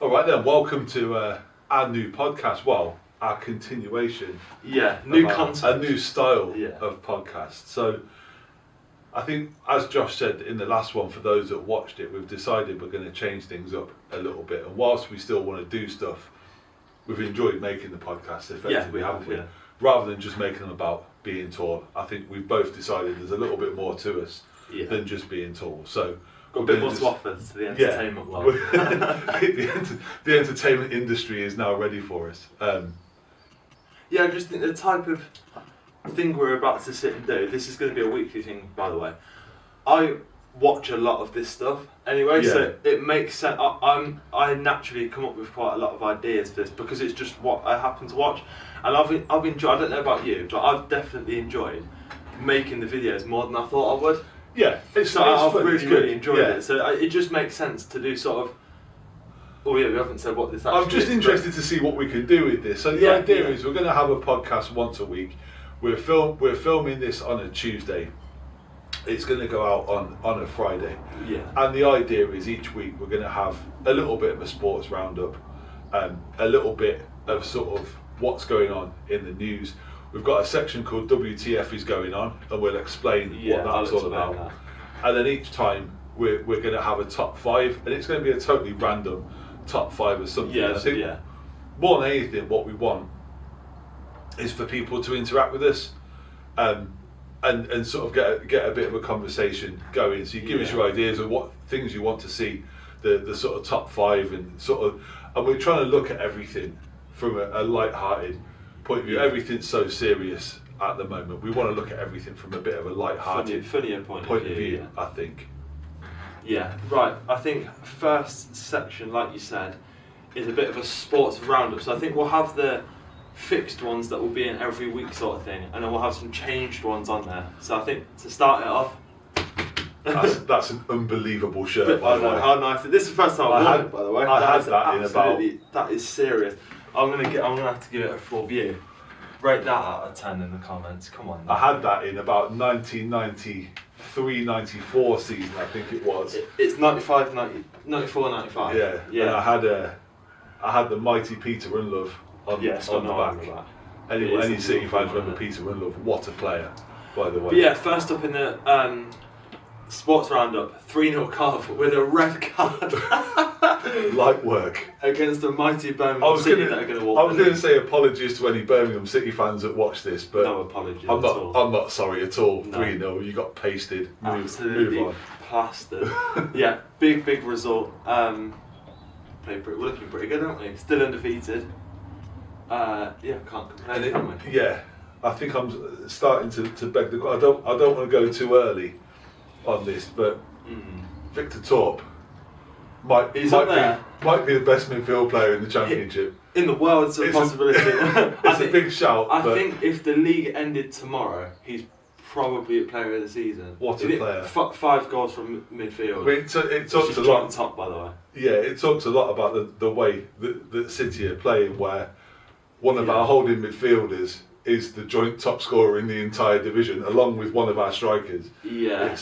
All right then, welcome to our new podcast. Well, our continuation. Yeah, new of concept. A new style Yeah. of podcast. So, I think, as Josh said in the last one, for those that watched it, we've decided we're going to change things up a little bit. And whilst we still want to do stuff, we've enjoyed making the podcast effectively, haven't we? Yeah. Rather than just making them about being tall, I think we've both decided there's a little bit more to us than just being tall. So, got a bit more to offer to the entertainment world. the entertainment industry is now ready for us. Yeah, I just think the type of thing we're about to sit and do, this is going to be a weekly thing, by the way. I watch a lot of this stuff anyway, so it makes sense. I naturally come up with quite a lot of ideas for this because it's just what I happen to watch. And I've enjoyed, I don't know about you, but I've definitely enjoyed making the videos more than I thought I would. Yeah, I've fun, really enjoyed it. So it just makes sense to do sort of. Oh yeah, we haven't said what this actually is. I'm just interested to see what we can do with this. So the idea is we're going to have a podcast once a week. We're filming this on a Tuesday. It's going to go out on a Friday. Yeah. And the idea is each week we're going to have a little bit of a sports roundup, a little bit of sort of what's going on in the news. We've got a section called WTF is going on, and we'll explain what that's all about. That. And then each time we're going to have a top 5, and it's going to be a totally random top 5 or something. Yeah, I think more than anything, what we want is for people to interact with us, and sort of get a bit of a conversation going. So you give us your ideas of what things you want to see, the sort of top 5, and we're trying to look at everything from a light-hearted point of view. Everything's so serious at the moment. We want to look at everything from a bit of a light-hearted funnier point of view. I think. Yeah, right. I think first section, like you said, is a bit of a sports roundup. So I think we'll have the fixed ones that will be in every week sort of thing, and then we'll have some changed ones on there. So I think to start it off, that's an unbelievable shirt. By the way, how nice! This is the first time I've worn it, by the way. I had that in about. That is serious. I'm gonna have to give it a full view. Rate that out of 10 in the comments. Come on. I had that in about 1993-94 season, I think it was. It's 95, 94, 95. Yeah. And I had the mighty Peter Runlove on the back. Any City fans remember Peter Runlove? What a player, by the way. But yeah, first up in the sports roundup, 3-0 Cardiff with a red card. Light work. Against the mighty Birmingham City that are going to walk. I was going to say apologies to any Birmingham City fans that watch this, but no apologies I'm not sorry at all. No. 3-0, you got pasted. Absolutely move on. Plastered. Yeah, big result. We're looking pretty good, aren't we? Still undefeated. Can't complain, can we? Yeah, I think I'm starting to beg the question. I don't want to go too early on this, but Victor Torp might be the best midfield player in the Championship. In the world, it's a possibility. It's a big shout. I think if the league ended tomorrow, he's probably a player of the season. What a player. 5 goals from midfield. It talks a lot. Top, by the way. Yeah, it talks a lot about the way that City are playing, where one of our holding midfielders is the joint top scorer in the entire division, along with one of our strikers. Yeah.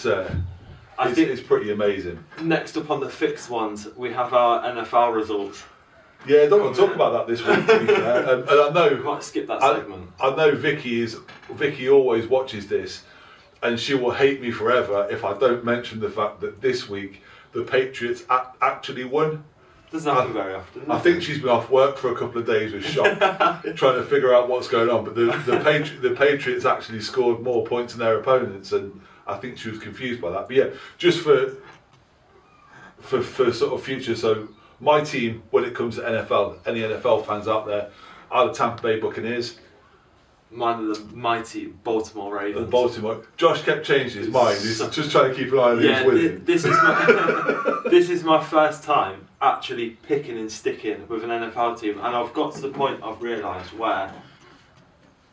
I think it's pretty amazing. Next up on the fixed ones, we have our NFL results. Yeah, I don't want to talk about that this week, to be fair. And I know we might skip that segment. I know Vicky always watches this, and she will hate me forever if I don't mention the fact that this week the Patriots actually won. Doesn't happen very often. I think she's been off work for a couple of days with shock, trying to figure out what's going on. But the Patriots actually scored more points than their opponents, and I think she was confused by that. But yeah, just for sort of future. So my team, when it comes to NFL, any NFL fans out there, are the Tampa Bay Buccaneers. Mine are the mighty Baltimore Ravens. Josh kept changing his mind. He's just trying to keep an eye on who's winning. This is my first time actually picking and sticking with an NFL team, and I've got to the point I've realised where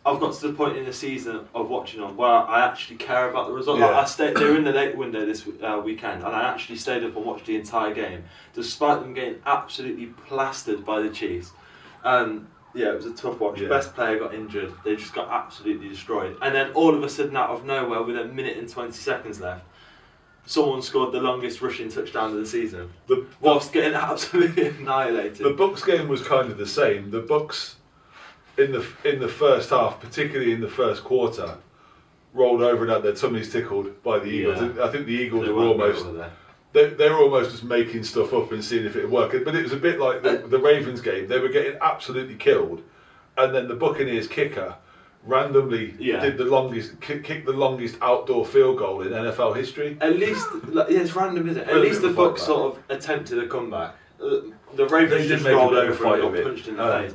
I've got to the point in the season of watching them where I actually care about the result. Yeah. They were in the late window this weekend, and I actually stayed up and watched the entire game, despite them getting absolutely plastered by the Chiefs. Yeah, it was a tough watch. Yeah. Best player got injured. They just got absolutely destroyed. And then all of a sudden, out of nowhere, with a minute and 20 seconds left, someone scored the longest rushing touchdown of the season, The whilst getting absolutely annihilated. the Bucks game was kind of the same. The Bucks in the first half, particularly in the first quarter, rolled over and had their tummies tickled by the Eagles. Yeah. I think the Eagles They were weren't almost over there. they were almost just making stuff up and seeing if it would work. But it was a bit like the Ravens game. They were getting absolutely killed, and then the Buccaneers kicker randomly did the longest kicked the longest outdoor field goal in NFL history. At least, it's random, isn't it? At least the Bucks sort of attempted a comeback. The Ravens just rolled over and got punched in the face.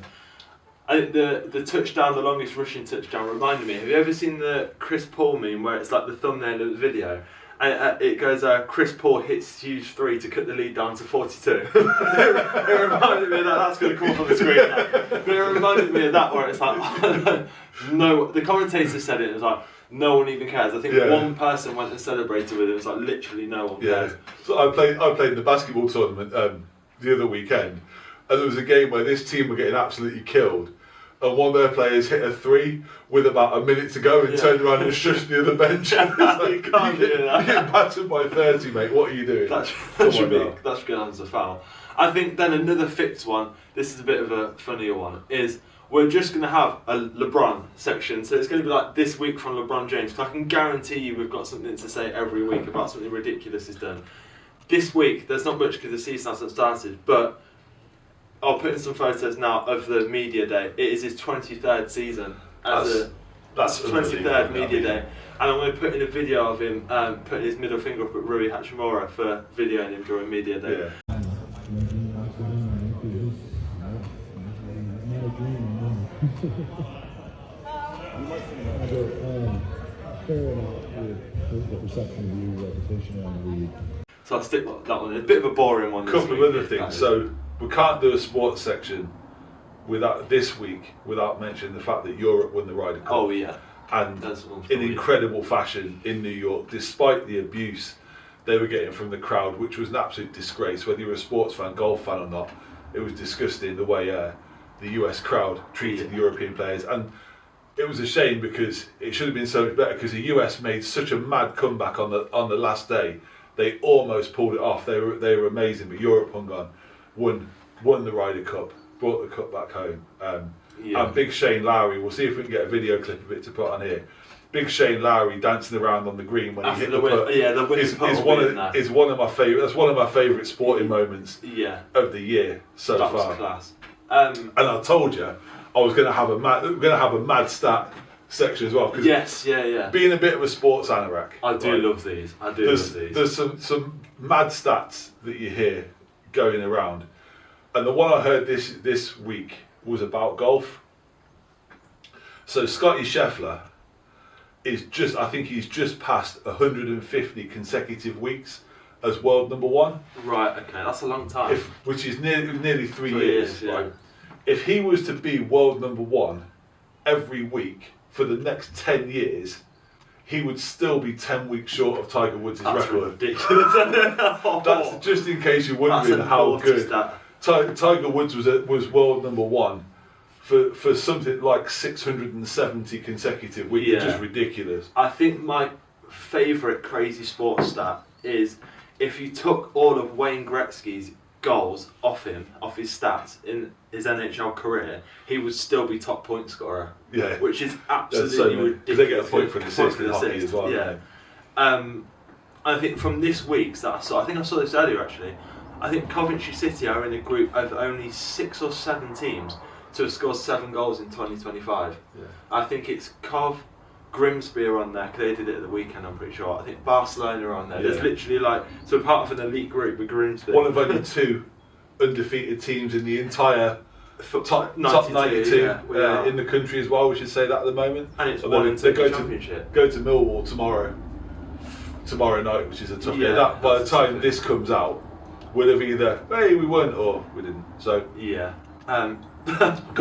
I think the touchdown, the longest rushing touchdown, reminded me. Have you ever seen the Chris Paul meme where it's like the thumbnail of the video? And it goes, Chris Paul hits huge 3 to cut the lead down to 42. It reminded me of that. That's going to come up on the screen now. But it reminded me of that where it's like, no, the commentator said it was like, no one even cares. I think one person went and celebrated with it. It was like literally no one cares. So I played in the basketball tournament the other weekend, and there was a game where this team were getting absolutely killed. And one of their players hit a 3 with about a minute to go and turned around and shushed the other bench. Like, you can't do that. You're getting battered by 30, mate. What are you doing? That should go as a foul. I think then another fixed one, this is a bit of a funnier one, is we're just going to have a LeBron section. So it's going to be like this week from LeBron James. Because I can guarantee you we've got something to say every week about something ridiculous he's done. This week, there's not much because the season hasn't started, but I'll put in some photos now of the media day. It is his 23rd season as that's 23rd media day. And I'm going to put in a video of him putting his middle finger up at Rui Hachimura for videoing him during media day. Yeah. So I'll stick that one in. A bit of a boring one. A couple of other things. So we can't do a sports section this week without mentioning the fact that Europe won the Ryder Cup. Oh yeah. And in incredible fashion in New York, despite the abuse they were getting from the crowd, which was an absolute disgrace. Whether you're a sports fan, golf fan or not, it was disgusting the way the US crowd treated the European players. And it was a shame because it should have been so much better, because the US made such a mad comeback on the last day. They almost pulled it off. They were amazing, but Europe hung on, won the Ryder Cup, brought the cup back home. And Big Shane Lowry, we'll see if we can get a video clip of it to put on here. Big Shane Lowry dancing around on the green when he hit the putt. Yeah, the win is one of my favourite. That's one of my favourite sporting moments of the year so far. That was class. And I told you I was going to have a mad stat section as well. Yes, Being a bit of a sports anorak, I do love these. There's some mad stats that you hear going around, and the one I heard this week was about golf. So Scotty Scheffler I think he's just passed 150 consecutive weeks as world number one. Right, okay, that's a long time. Which is nearly 3 years. Right. If he was to be world number one every week for the next 10 years, he would still be 10 weeks short of Tiger Woods' record. Ridiculous. That's just in case you're wondering how good. Tiger Woods was world number one for something like 670 consecutive weeks, which is ridiculous. I think my favourite crazy sports stat is if you took all of Wayne Gretzky's goals off his stats in his NHL career, he would still be top point scorer. Yeah, which is absolutely ridiculous. They get a point for an assist in hockey as well. Yeah. I think from this week's that I think I saw this earlier actually. I think Coventry City are in a group of only 6 or 7 teams to have scored 7 goals in 2025. Yeah. I think it's Cov, Grimsby are on there because they did it at the weekend. I'm pretty sure. I think Barcelona are on there. Yeah. There's literally so part of an elite group with Grimsby. One of only 2 undefeated teams in the entire top 92 in the country as well. We should say that at the moment. And it's one in the championship. Go to Millwall tomorrow night, which is a tough game. By the time this comes out, we'll have either we won or we didn't. So we'll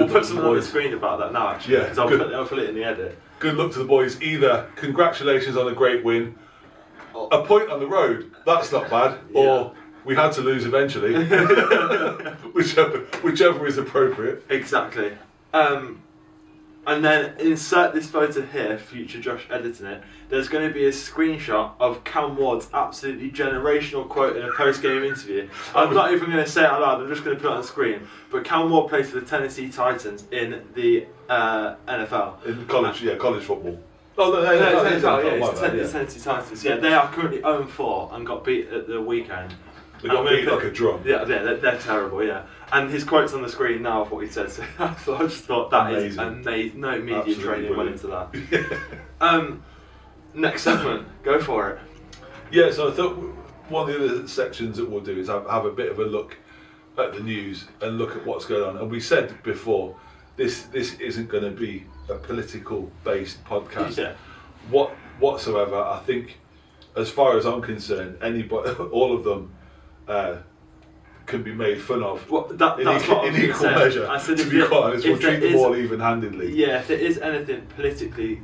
put something on the screen about that now actually. Because I'll put it in the edit. Good luck to the boys. Either congratulations on a great win, a point on the road, that's not bad, or we had to lose eventually. whichever is appropriate. Exactly. I And then insert this photo here, future Josh editing it, there's going to be a screenshot of Cam Ward's absolutely generational quote in a post-game interview. I'm not even going to say it out loud, I'm just going to put it on the screen. But Cam Ward plays for the Tennessee Titans in the NFL. In college, college football. Oh, no, it's Tennessee Titans. Yeah, they are currently 0-4 and got beat at the weekend. They got beat like a drum. Yeah, they're terrible, yeah. And his quote's on the screen now of what he said, so I just thought that is amazing. No media Absolutely training brilliant. went into that. Next segment, go for it. Yeah, so I thought one of the other sections that we'll do is have a bit of a look at the news and look at what's going on. And we said before, this isn't going to be a political based podcast whatsoever. I think, as far as I'm concerned, anybody, all of them can be made fun of in equal measure. I said, to be quite honest, we'll treat them all even-handedly. Yeah, if there is anything politically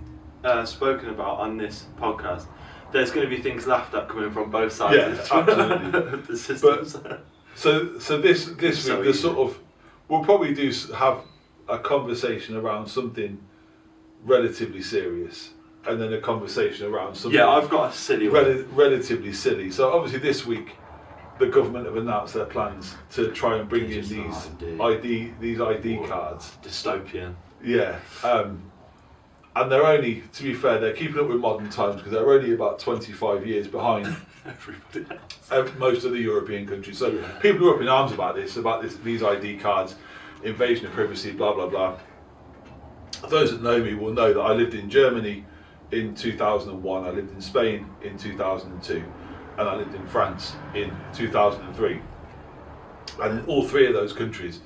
spoken about on this podcast, there's going to be things laughed at coming from both sides. Yeah, absolutely. The systems. But, so this week, the sort of, we'll probably have a conversation around something relatively serious, and then a conversation around something. Yeah, I've got a silly one. Relatively silly. So obviously this week, the government have announced their plans to try and bring in these ID cards. Dystopian. Yeah. And they're only, to be fair, they're keeping up with modern times because they're only about 25 years behind everybody else. Most of the European countries. So people are up in arms about these ID cards, invasion of privacy, blah, blah, blah. Those that know me will know that I lived in Germany in 2001, I lived in Spain in 2002, and I lived in France in 2003. And in all three of those countries,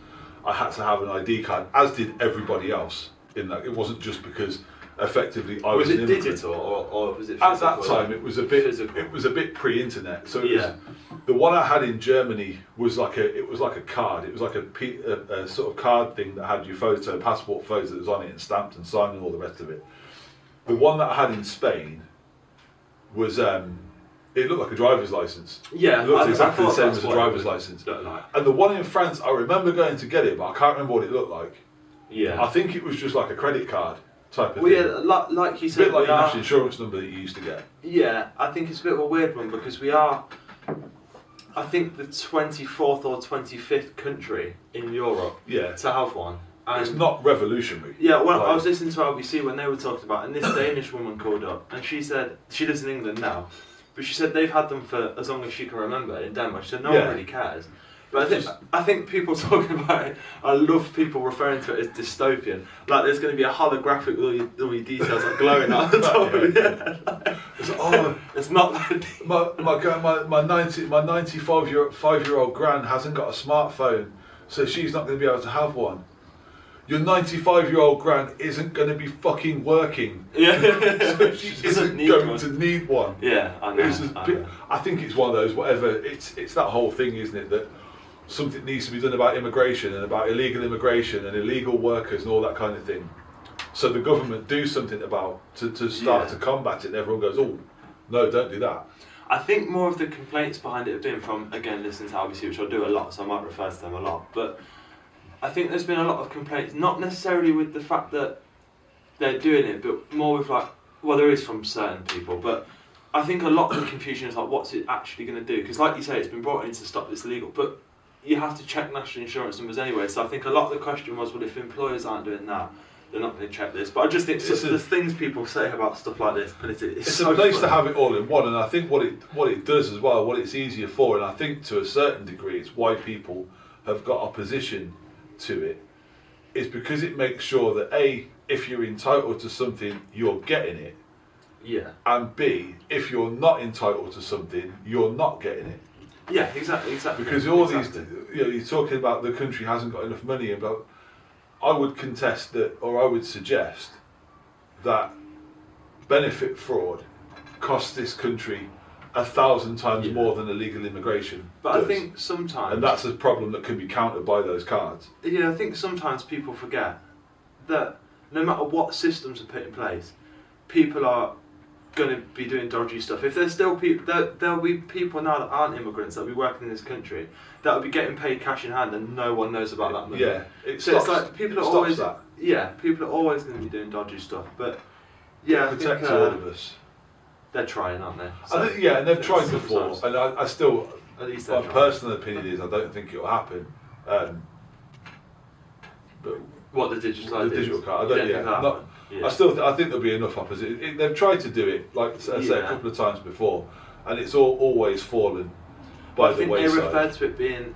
I had to have an ID card, as did everybody else. In that, it wasn't just because effectively I was an immigrant. Digital or was it physical? At that time, it was a bit physical. It was a bit pre-internet. So it was, the one I had in Germany was like a card. It was like a sort of card thing that had your photo, passport photo that was on it and stamped and signed and all the rest of it. The one that I had in Spain was it looked like a driver's license. Yeah, it looked exactly the same as a driver's license. Like. And the one in France, I remember going to get it, but I can't remember what it looked like. Yeah, I think it was just like a credit card type of thing. Yeah, like you said, a bit like your national insurance number that you used to get. Yeah, I think it's a bit of a weird one because we are, I think, the 24th or 25th country in Europe to have one. And it's not revolutionary. Yeah, well, I was listening to LBC when they were talking about it, and this Danish woman called up, and she said, she lives in England now, but she said they've had them for as long as she can remember in Denmark. She said no one really cares. But I think people talking about it, I love people referring to it as dystopian. Like there's going to be a holographic with all your details like glowing on the top of it. It's not that deep. My 95-year-old gran hasn't got a smartphone, so she's not going to be able to have one. Your 95-year-old gran isn't going to be fucking working. Yeah, so she isn't going to need one. Yeah, I know. I think it's one of those, whatever, it's that whole thing, isn't it, that something needs to be done about immigration and about illegal immigration and illegal workers and all that kind of thing. So the government do something about to start to combat it, and everyone goes, oh, no, don't do that. I think more of the complaints behind it have been from, again, listening to LBC, which I do a lot, so I might refer to them a lot, but I think there's been a lot of complaints, not necessarily with the fact that they're doing it, but more with like, well, there is from certain people, but I think a lot of the confusion is like, what's it actually going to do? Because like you say, it's been brought in to stop this illegal, but you have to check national insurance numbers anyway, so I think a lot of the question was, well, if employers aren't doing that, they're not going to check this. But I just think the things people say about stuff like this, it's so a place funny to have it all in one, and I think what it does as well, what it's easier for, and I think to a certain degree it's why people have got opposition to it, is because it makes sure that A, if you're entitled to something, you're getting it. Yeah. And B, if you're not entitled to something, you're not getting it. Yeah, exactly. Because these, you're talking about the country hasn't got enough money, but I would contest that, or I would suggest that benefit fraud costs this country 1,000 times more than illegal immigration. But does. I think sometimes, and that's a problem that can be countered by those cards. Yeah, I think sometimes people forget that no matter what systems are put in place, people are going to be doing dodgy stuff. If there's still people, there'll be people now that aren't immigrants that'll be working in this country that'll be getting paid cash in hand, and no one knows about that money. Yeah, so it's like people are always people are always going to be doing dodgy stuff. But yeah, I protect think, all of us. They're trying, aren't they? So, I think, yeah, and they've tried before, and I still, at least my personal opinion is I don't think it'll happen. But what, the digital the digital card, I don't. I think there'll be enough opposition. They've tried to do it, like I say, a couple of times before, and it's always fallen by the wayside. I think they referred to it being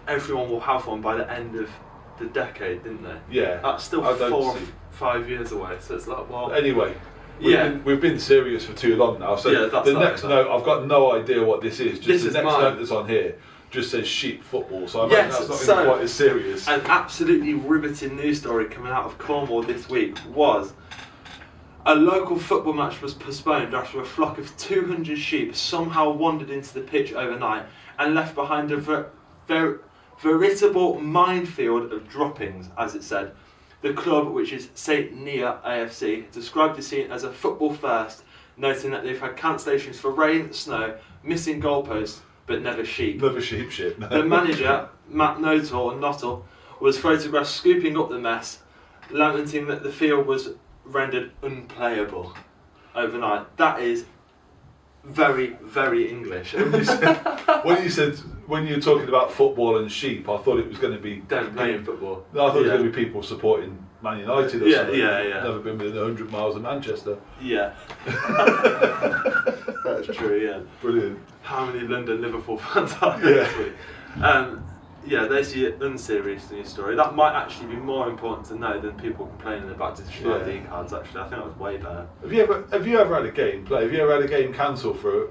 everyone will have one by the end of the decade, didn't they? Yeah. That's still 4 or 5 years away, so it's like, well. Anyway. We've been serious for too long now. So the next note, I've got no idea what this is. Just the next note that's on here just says sheep football. So I imagine that's not really quite as serious. An absolutely riveting news story coming out of Cornwall this week was a local football match was postponed after a flock of 200 sheep somehow wandered into the pitch overnight and left behind a veritable minefield of droppings, as it said. The club, which is St Nia AFC, described the scene as a football first, noting that they've had cancellations for rain, snow, missing goalposts, but never sheep. Never sheep shit. The manager, Matt Nottle, was photographed scooping up the mess, lamenting that the field was rendered unplayable overnight. That is very, very English. When you were talking about football and sheep, I thought it was going to be them playing football. No, I thought it was going to be people supporting Man United or something. Yeah. Never been within 100 miles of Manchester. Yeah. That's true, yeah. Brilliant. How many London Liverpool fans are there this week? There's the unserious news story. That might actually be more important to know than people complaining about digital ID cards. Actually, I think that was way better. Have you ever had a game play? Have you ever had a game cancelled for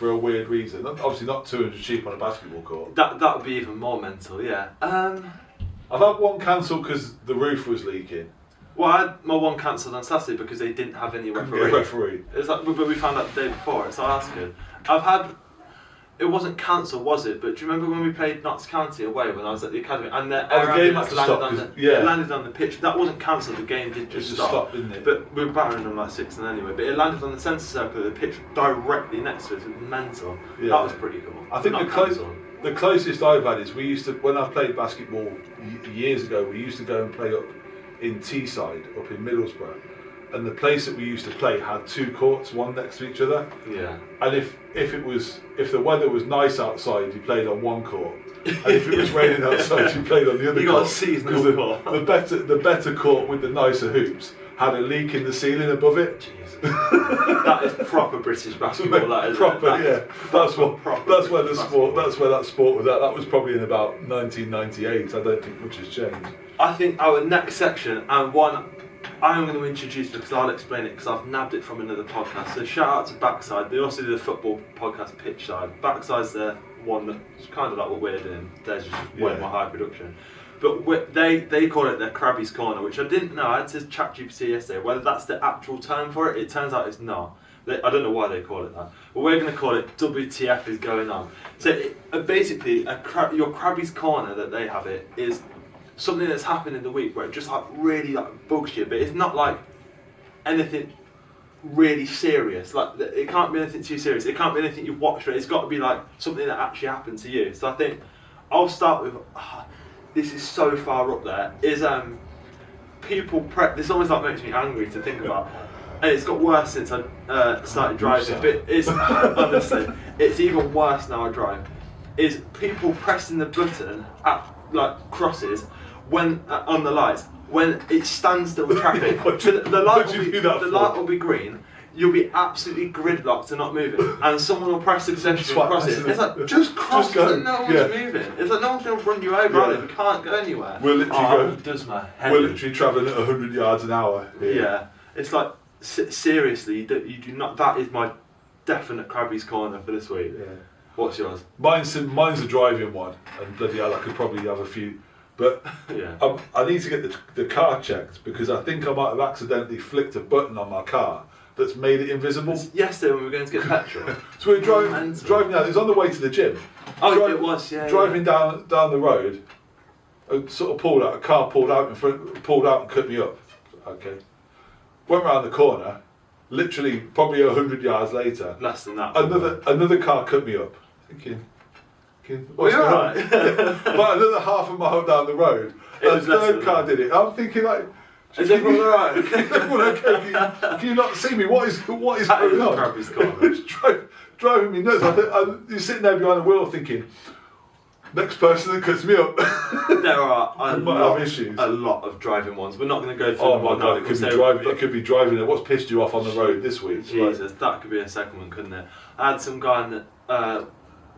a weird reason? Obviously, not 200 sheep on a basketball court. That would be even more mental. Yeah. I've had one cancelled because the roof was leaking. Well, I had my one cancelled on Saturday because they didn't have any referee. It's like, but we found out the day before, so that's good. It wasn't cancelled, was it? But do you remember when we played Notts County away when I was at the academy and the game had to stop landed on the pitch? That wasn't cancelled. The game did just stop, didn't it? But we were battering them like 6-0 anyway. But it landed on the centre circle of the pitch directly next to us. It was mental. Yeah. That was pretty cool. I think the closest I've had is when I played basketball years ago. We used to go and play up in Teesside, up in Middlesbrough. And the place that we used to play had 2 courts, one next to each other. Yeah. And if the weather was nice outside, you played on one court. And if it was raining outside, you played on the other court. You got a seasonal court. The better court with the nicer hoops had a leak in the ceiling above it. Jeez. That is proper British basketball. That is proper, yeah. That's where that sport was at. That was probably in about 1998. I don't think much has changed. I think our next section and one I'm going to introduce because I'll explain it because I've nabbed it from another podcast. So shout out to Backside. They also do the football podcast Pitch Side. Backside's the one that's kind of like what we're doing. Theirs is just way more high production. But they call it their Krabby's Corner, which I didn't know. I had to ChatGPT yesterday whether that's the actual term for it. It turns out it's not. I don't know why they call it that. But we're going to call it WTF is going on. So basically, your Krabby's Corner that they have it is something that's happened in the week where it just like really like bugs you, but it's not like anything really serious. Like it can't be anything too serious. It can't be anything you've watched. It's got to be like something that actually happened to you. So I think I'll start with this is so far up there. Is people this almost like makes me angry to think about. And it's got worse since I started driving. But it's honestly, it's even worse now I drive. Is people pressing the button at like crosses when on the lights when it stands still traffic. the light will be green. You'll be absolutely gridlocked and not moving, and someone will press the pedestrian and cross it. It's like just cross it. No one's moving. It's like no one's going to run you over. Are they? We can't go anywhere. We're literally We're literally travelling at 100 yards an hour. Yeah, it's like seriously, you do not. That is my definite Krabby's Corner for this week. Yeah. What's yours? Mine's a driving one, and bloody hell, I could probably have a few. But yeah. I need to get the car checked because I think I might have accidentally flicked a button on my car that's made it invisible. Yesterday when we were going to get petrol. So we were driving down. It was on the way to the gym. Oh, it was. Yeah. Driving down the road, sort of pulled out. A car pulled out and cut me up. Okay. Went round the corner, Literally, probably 100 yards later, Less than that. another car cut me up. Thinking what's you're going on? right. But another half a mile down the road, It a was less third than car that. did it. I'm thinking like, Is everyone alright? is everyone okay? Can you not see me? What is That going is on? Travis Scott. It's driving me nuts. You're sitting there behind the wheel thinking, next person that cuts me up. There are might have issues. a lot of driving ones. We're not going to go through Oh them my all god, now it could because be they're- driving. It could be driving. What's pissed you off on the road this week? Jesus, that could be a segment, couldn't it? I had some guy that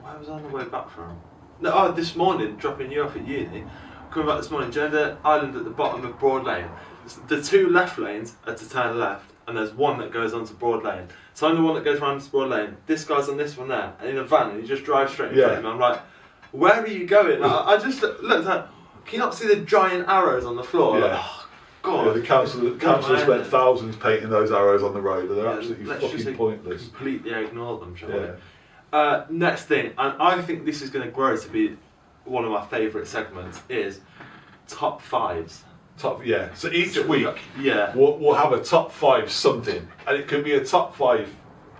where was I on the way back from? No, this morning, dropping you off at uni. Coming back this morning, do you know the island at the bottom of Broad Lane? The two left lanes are to turn left, and there's one that goes onto Broad Lane. So I'm the one that goes around to Broad Lane. This guy's on this one there, and in a van, and he just drives straight in front of me. I'm like, where are you going? I just looked at. Can you not see the giant arrows on the floor? Yeah. Like, oh, God. Yeah, the council spent thousands painting those arrows on the road, and they're absolutely let's just fucking pointless. Completely ignore them, shall Yeah. we? Next thing, and I think this is going to grow to be one of my favourite segments, is top fives. So each week, Yeah. we'll have a top 5 something, and it could be a top 5.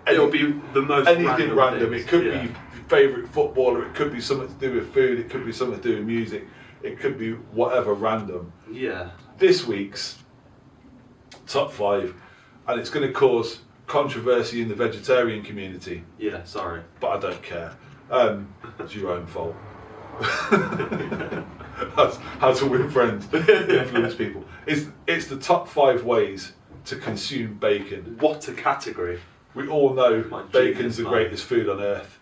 It'll be the most anything random. things. It could be your favourite footballer. It could be something to do with food. It could be something to do with music. It could be whatever random. Yeah. This week's top 5, and it's going to cause controversy in the vegetarian community, Yeah, sorry. but I don't care. It's your own fault. How to win friends, influence people. It's the top 5 ways to consume bacon. What a category. We all know My bacon's the genius, man. greatest food on earth.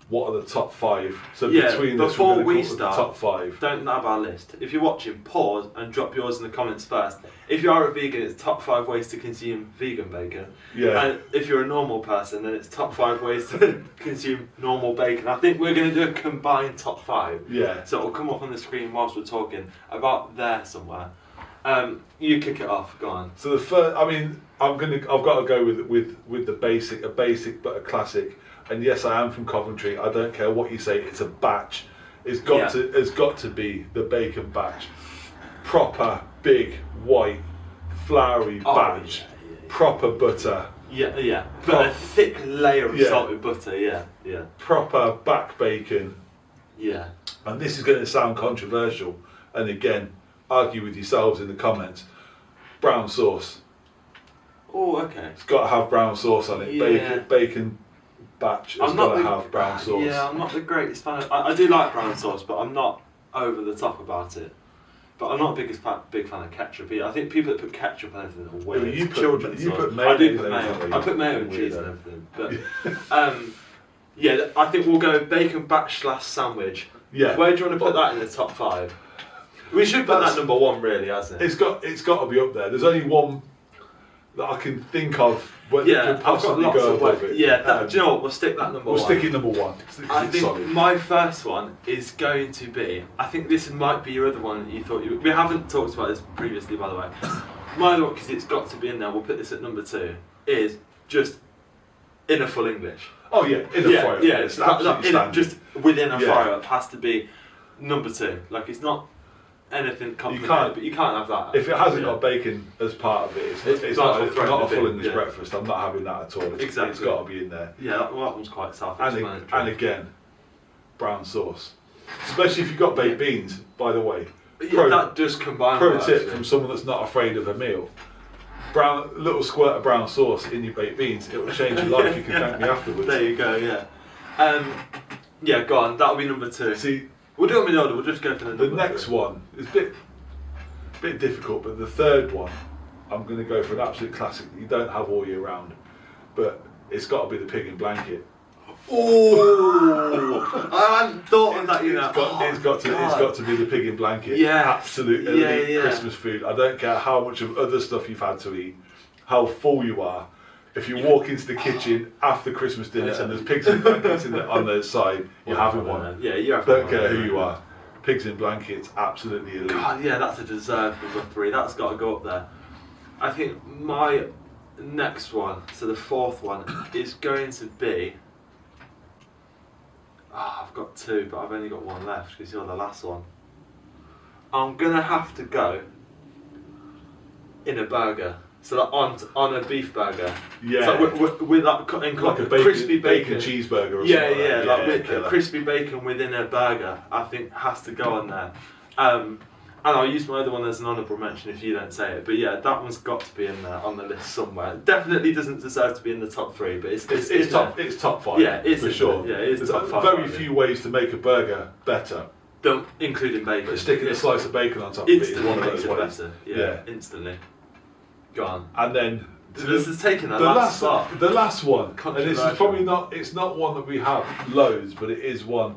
What are the top 5? So Yeah, between this, before we're we going to start, the top 5. Don't have our list. If you're watching, pause and drop yours in the comments first. If you are a vegan, it's top 5 ways to consume vegan bacon. Yeah. And if you're a normal person, then it's top 5 ways to consume normal bacon. I think we're going to do a combined top 5. Yeah. So it'll come up on the screen whilst we're talking about there somewhere. You kick it off. Go on. So the first, I've got to go with the basic, a basic but a classic. And yes, I am from Coventry. I don't care what you say. It's a batch. It's got to be the bacon batch. Proper big white floury batch. Yeah. Proper butter. Yeah. But a thick layer of salted butter. Yeah. Proper back bacon. Yeah. And this is going to sound controversial. And again, argue with yourselves in the comments. Brown sauce. Oh, okay. It's got to have brown sauce on it. Yeah. Bacon batch has got to have brown sauce. Yeah, I'm not the greatest fan of... I do like brown sauce, but I'm not over the top about it. But I'm not a big fan of ketchup either. I think people that put ketchup on everything are weird. You put Children's sauce. mayonnaise I do put on mayo. everything. I put mayo and cheese Weirdo. and everything. But I think we'll go bacon batch / sandwich. Yeah. Where do you want to put that in the top 5? We should put that number 1, really, hasn't it? It's got to be up there. There's only one that I can think of where Yeah, could I've got possibly lots go of above ways. it. Yeah, do you know what? We'll stick that number 1. We'll stick it number 1. I It's think solid. my first one is going to be. I think this might be your other one that you thought you. We haven't talked about this previously, by the way. My other one, because it's got to be in there. We'll put this at number 2. Is just in a full English. Oh yeah, in the fire. Yeah. It's absolutely standard. Just within a Yeah. fire up has to be number 2. Like it's not anything complicated, but you can't have that. If it hasn't got bacon as part of it, it's might not, as well throw not a it in the full bin, English yeah. breakfast. I'm not having that at all. Exactly. It's got to be in there. Yeah, that one's quite And self-explanatory. again, brown sauce. Especially if you've got baked beans, by the way. Yeah, that does combine. Pro well, tip actually. from someone that's not afraid of a meal. Little squirt of brown sauce in your baked beans. It will change your life. You can thank me afterwards. There you go. Yeah. Yeah. Go on. That'll be number 2. See, We'll do them in order. We'll just go for the the number next 2. one is a bit difficult, but the third one, I'm going to go for an absolute classic that you don't have all year round, but it's got to be the pig in blanket. Oh, I hadn't thought of that. You know, It's got to be the pig in blanket. Yeah. Absolute Yeah, elite yeah. Christmas food. I don't care how much of other stuff you've had to eat, how full you are. If you walk into the kitchen after Christmas dinner and there's pigs in blankets on the side, you're having one. Yeah, you have. Don't care who you are. Pigs in blankets, absolutely elite. God, yeah, that's a deserved number 3. That's got to go up there. I think my next one, so the 4th one, is going to be. I've got 2, but I've only got 1 left because you're the last one. I'm gonna have to go in a burger. So like on a beef burger. Yeah. So with like like a crispy bacon cheeseburger or yeah, something yeah, like like that. with killer. crispy bacon within a burger, I think has to go on there. And I'll use my other one as an honourable mention if you don't say it. But yeah, that one's got to be in there on the list somewhere. Definitely doesn't deserve to be in the top 3, but it's top. It's top 5. Yeah, it's for sure. Yeah, it's There's top 5. very few ways to make a burger better. Including bacon. But sticking a slice of bacon on top of it is one of those ways. Better. Yeah, instantly. Go on. And then This is taking the last spot. The last one, and this is Controversial. probably not. It's not one that we have loads, but it is one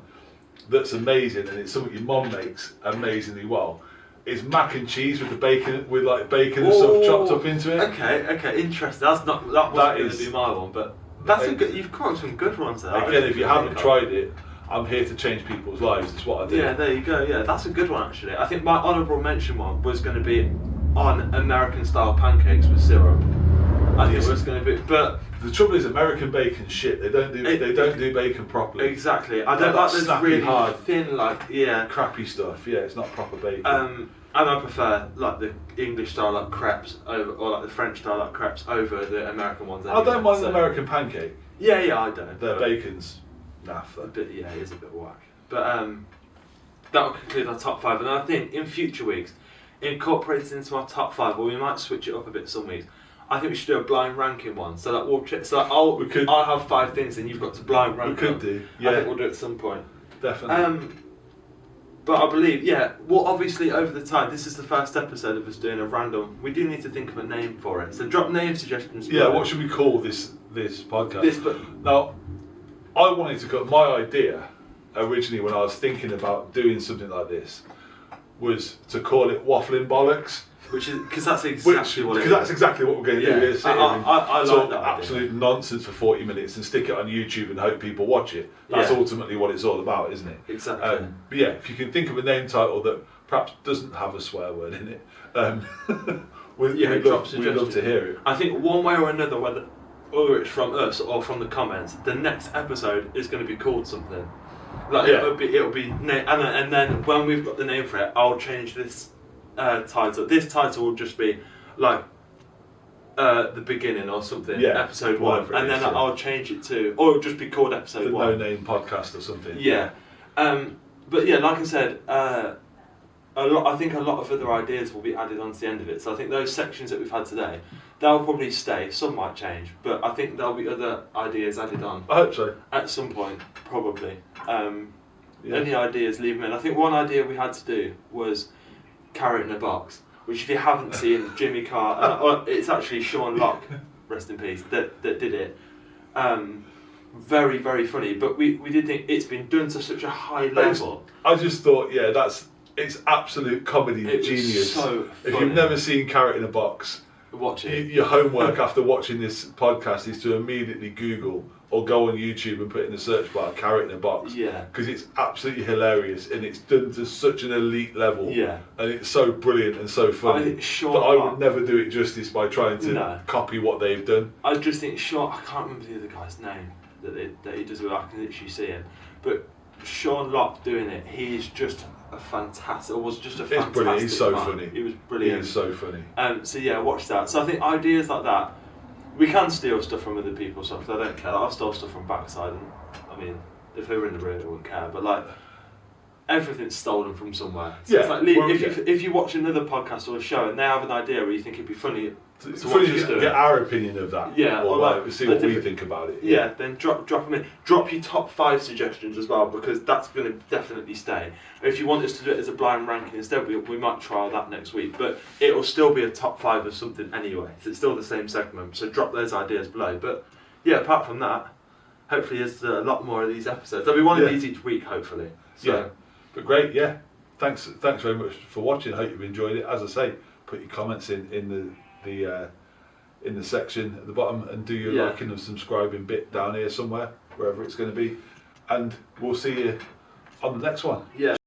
that's amazing, and it's something your mum makes amazingly well. Is mac and cheese with the bacon, with like bacon and stuff chopped up into it. Okay, interesting. That wasn't going to be my one, but that's a good. You've come up with some good ones there. Again, if you haven't tried it, I'm here to change people's lives. That's what I do. Yeah, there you go. Yeah, that's a good one actually. I think my honourable mention one was going to be on American style pancakes with syrup. I think it was going to be, but the trouble is American bacon shit. They don't do bacon properly. Exactly. I don't Like like that this snappy, really hard, thin, like crappy stuff. Yeah, it's not proper bacon. And I prefer like the English style like crepes over, or like the French style like crepes over the American ones. I don't anyway, mind so- the American pancake. Yeah, I don't. Their but bacon's naff. a bit, yeah, it is a bit whack. But that will conclude our top 5, and I think in future weeks, incorporated into our top 5, well, we might switch it up a bit some weeks. I think we should do a blind ranking one. So that we'll check. So I'll have 5 things, and you've got to blind rank. We could them. do. Yeah, I think we'll do it at some point. definitely. But I believe, yeah, well, obviously over the time, this is the first episode of us doing a random. We do need to think of a name for it. So drop name suggestions. Yeah, below. what should we call this podcast? But Now, I wanted to go. My idea originally, when I was thinking about doing something like this, was to call it Waffling Bollocks. which is because that's exactly what it is. Because that's exactly what we're going to Yeah, do. Is sit here and I like talk that idea. absolute nonsense for 40 minutes and stick it on YouTube and hope people watch it. That's Yeah. ultimately what it's all about, isn't it? Exactly. But yeah, if you can think of a name title that perhaps doesn't have a swear word in it, we'd love to hear it. I think one way or another, whether it's from us or from the comments, the next episode is going to be called something. Like Yeah. it'll be and then when we've got the name for it, I'll change this title. This title will just be like the beginning or something. Yeah, Episode 1, whatever it and then is, yeah. I'll change it to, or it'll just be called episode The 1. No Name Podcast or something. Yeah, but yeah, like I said, I think a lot of other ideas will be added onto the end of it. So I think those sections that we've had today, they'll probably stay. Some might change, but I think there'll be other ideas added on I hope so. at some point, probably. Yeah. Any ideas, leave them in. I think one idea we had to do was Carrot in a Box, which if you haven't seen, Jimmy Carr, it's actually Sean Locke, rest in peace, that did it. Very, very funny, but we did think it's been done to such a high level. I just thought, yeah, it's absolute comedy It was genius. so If funny. you've never seen Carrot in a Box, Watch it. your homework after watching this podcast is to immediately Google or go on YouTube and put in the search bar Carrot in a Box. Yeah. Because it's absolutely hilarious and it's done to such an elite level. Yeah. And it's so brilliant and so funny think Sean that I Locke- would never do it justice by trying to No. copy what they've done. I just think Sean, I can't remember the other guy's name that he does it with, I can literally see him. But Sean Locke doing it, he's just a fantastic, was just a It's fantastic brilliant, he's so man. funny. He was He brilliant. is so funny. So yeah, watch that. So I think ideas like that, we can steal stuff from other people's stuff, 'cause I don't care. Like, I've stole stuff from Backside, and I mean, if they were in the room, I wouldn't care. But like, everything's stolen from somewhere. So it's Yeah, like, well, if you watch another podcast or a show and they have an idea where you think it'd be funny, It's to funny watch us to do get it. our opinion of that. Yeah, or or like, like see the what we different- think about it. Yeah, then drop them in. Drop your top 5 suggestions as well, because that's going to definitely stay. If you want us to do it as a blind ranking instead, we might trial that next week. But it'll still be a top 5 of something anyway. So it's still the same segment. So drop those ideas below. But yeah, apart from that, hopefully there's a lot more of these episodes. There'll be one of these each week, hopefully. So Yeah. But great, yeah. Thanks very much for watching. I hope you've enjoyed it. As I say, put your comments in the section at the bottom and do your Yeah. liking and subscribing bit down here somewhere, wherever it's going to be. And we'll see you on the next one. yeah.